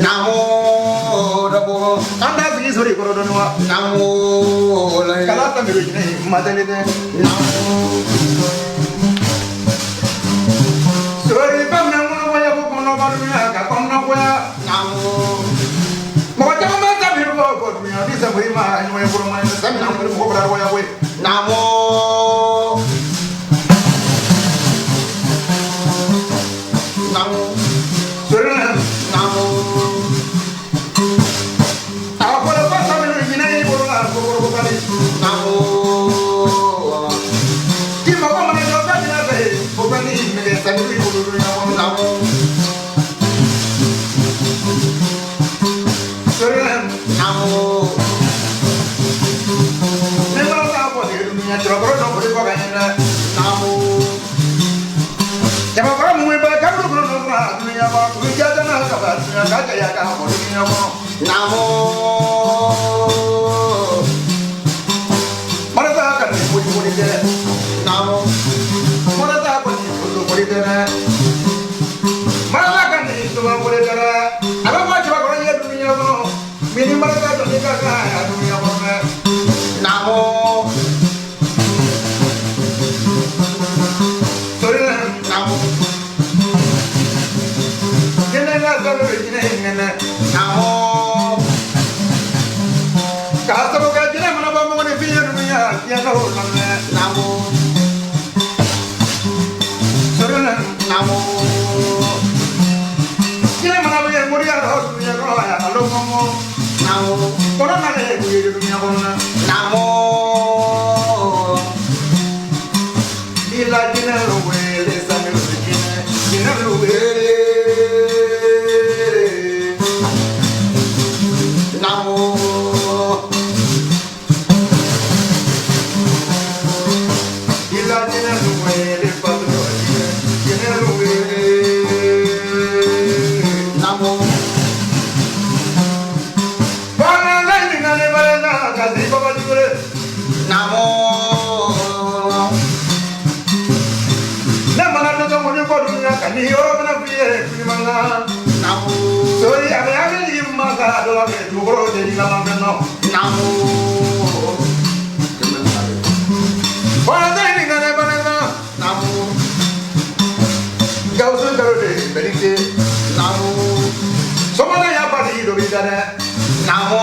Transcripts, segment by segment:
Namo anda sigi sori koro don wa namo kala ta mi ne madani de sori pam na mo wa ya ko no ba mi ka ko no ko ya namo mo ja ma ta mi ko ko mi ni sa bari ma ni wa ko ma ni sa mi na ko bra wa ya we namo namo sori na namo namo Kima ko mana do ka dina be o ba ni me sa ni ko do ya ko namo sore namo ne ma ka ko de dunya tro ko do ko ga ni na namo ya ma ko mu ba ka do ko do na dunya ba ko ja da na ka ba dunya ka ja ya ka ko dunya ko namo mana ta ka ni ko ko de namo mana ta ko ni ko ko de na mana ka ni ko ko de na aba ma ja ko ya dunya ko mini mana ta do ni ka ka ya dunya ko na namo sore namo kene na do ni ne namo ka ta ko ga dina mana ba mo ni fi dunya ya no na namo sore namo kile mana be muri ya ro dunya ko ya lo mo namo kono na le ku ye dunya ko na namo ila dina ro we le sa me ro dina ro we namo ila dina ro we le pa ro dina ro we namo bana la ni na le ba na ka di ko ba di re namo na mana do mo ni ko dunya ka ni yo na fi ye fi mana namo sori ame ame ni ma ka do la me du ro de ni la ma no namo bana de ni na le ba na namo ga usu ka ro de berite namo somana ya pa di do bi da na namo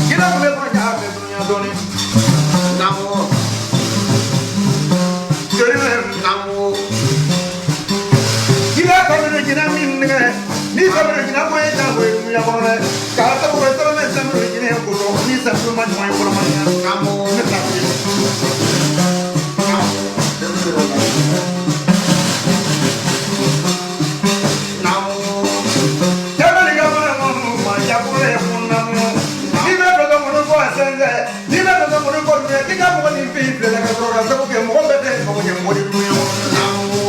kila ko me ko ja me dunya do ni namo sori me namo kila ko me ni na min ne ni ko me ni na ko ya ko dunya ko ne ka ta ko to me sa me ni ne ko do ni sa ko ma ni ko ma ni namo ne ta ko namo Jabali ga ma mo ma ya ko le ko na mo ni me do mo no ko asenze ni me do mo no ko ni ki ga mo ni fi fi la ka ro ga ko ke mo be de mo ke mo di dunya ko namo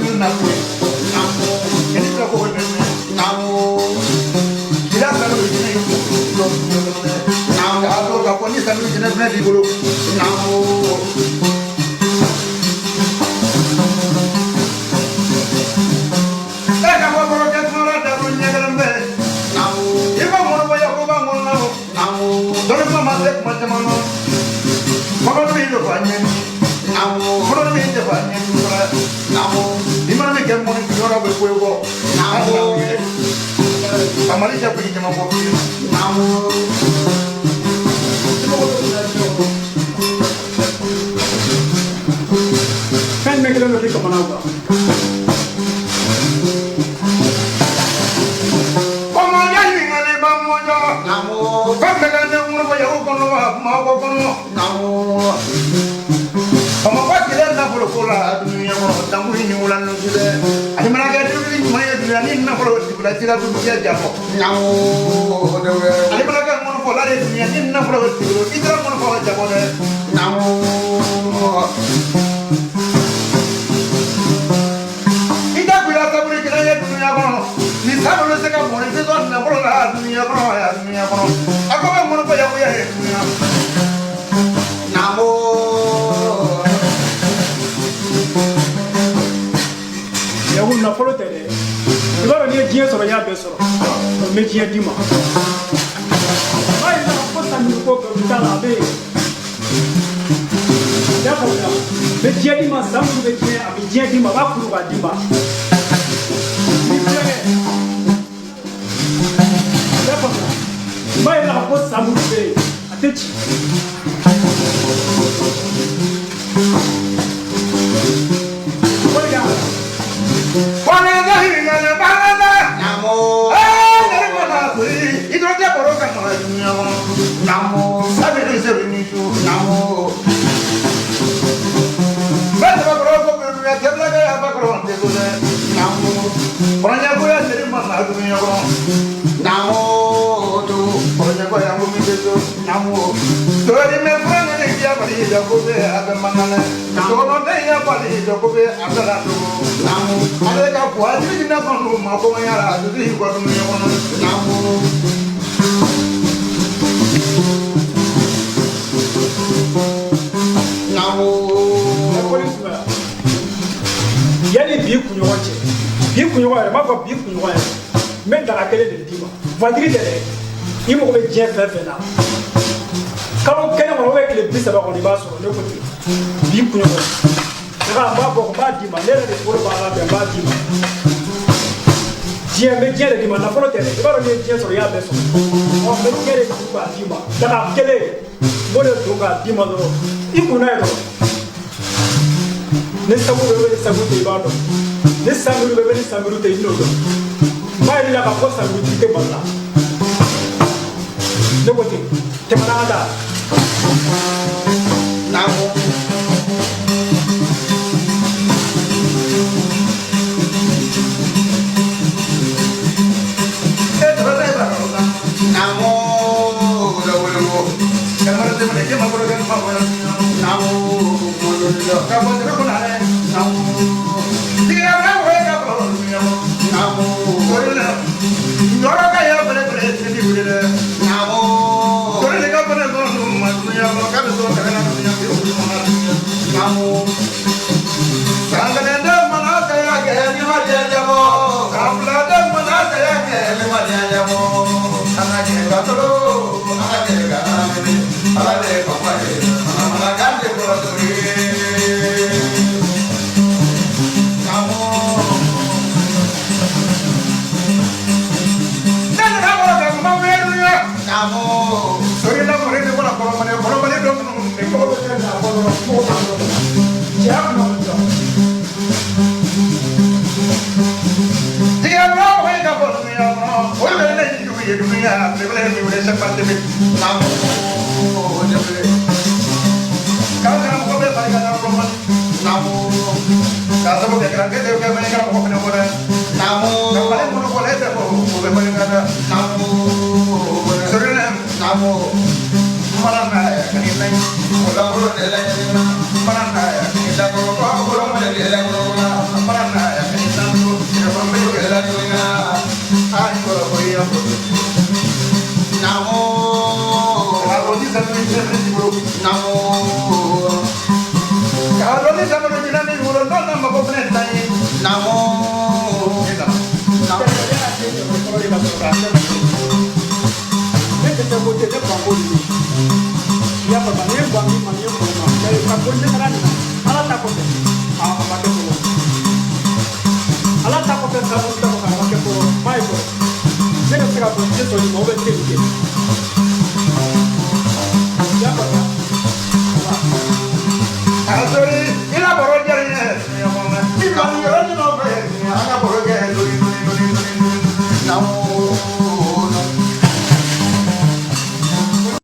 ni na ko namo ke ni ko ko ni namo ila sa no ni ko namo ga do ga ko ni sa no ni na di bolo namo ka mo ko ke mo ra da ru nya ga mbe namo e ba mo ba ya ko ba mo na mo namo do ko ma se ma te mo no mo ko ni do ba nya namo mo do ni te ba nya ni ra namo ni ma me ke mo ni do ra ba ko ko namo amali ja ko ni ma ko namo kan me kelen do fi ko mana ba Como ya ni ngale ba mo jo namo ba me ga ne mo ba ya ko no ma ko ko no namo como ba kile na ko ko la dunya mo ta mu ni wala no jide ani mana ga du ni ma ya dunya ni na ko ti bla tira du ya ja mo namo dewe ani mana ga mo ko la de dunya ni na ko ti bla tira mo ko ja mo de namo ida ku la ta bu ni ya dunya ko ni sa no se ka mo ni se do na ko la dunya ko ya dunya ko ako ba mo ko ya ko ya dunya namo ya un na folo te de Ibaro ni diye soro ya be soro. Me diye dima. Mai na ko sa mi ko ko ta la be. Ya ko ya. Me diye dima zamu be diye abi diye dima ba ku ba dima. Ni diye. Ya ko ya. Mai na ko sa mu be atechi. Yani bi kunɲɔgɔn cɛ bi kunɲɔgɔn yɛrɛ m'a fɔ bi kunɲɔgɔn yɛrɛ n bɛ daga kelen de d'i ma vendredi tɛ dɛ i mago bɛ diɲɛ fɛn fɛn na kalo kelen kɔnɔ tile 30 kɔnɔ i b'a sɔrɔ ne ko ten bi kunɲɔgɔn daga n b'a bɔ n b'a d'i ma ne yɛrɛ de bolo b'a la bɛn n b'a d'i ma diɲɛ n bɛ diɲɛ de d'i ma nafolo tɛ dɛ i b'a dɔn n'i ye diɲɛ sɔrɔ i y'a bɛɛ sɔrɔ ɔ n bɛ diɲɛ de d'i k'a d'i ma daga kelen n b'o de don k'a d'i ma dɔrɔn i kunna ye dɔrɔn ne sabu bɛ ni sabu tɛ i b'a dɔn ne sanbiri bɛ ni sanbiri tɛ i n'o dɔn n b'a yir'i la k'a fɔ sanbiri tɛ mali la ne ko ten tɛmɛna an da Namu Sorry, il lavoro di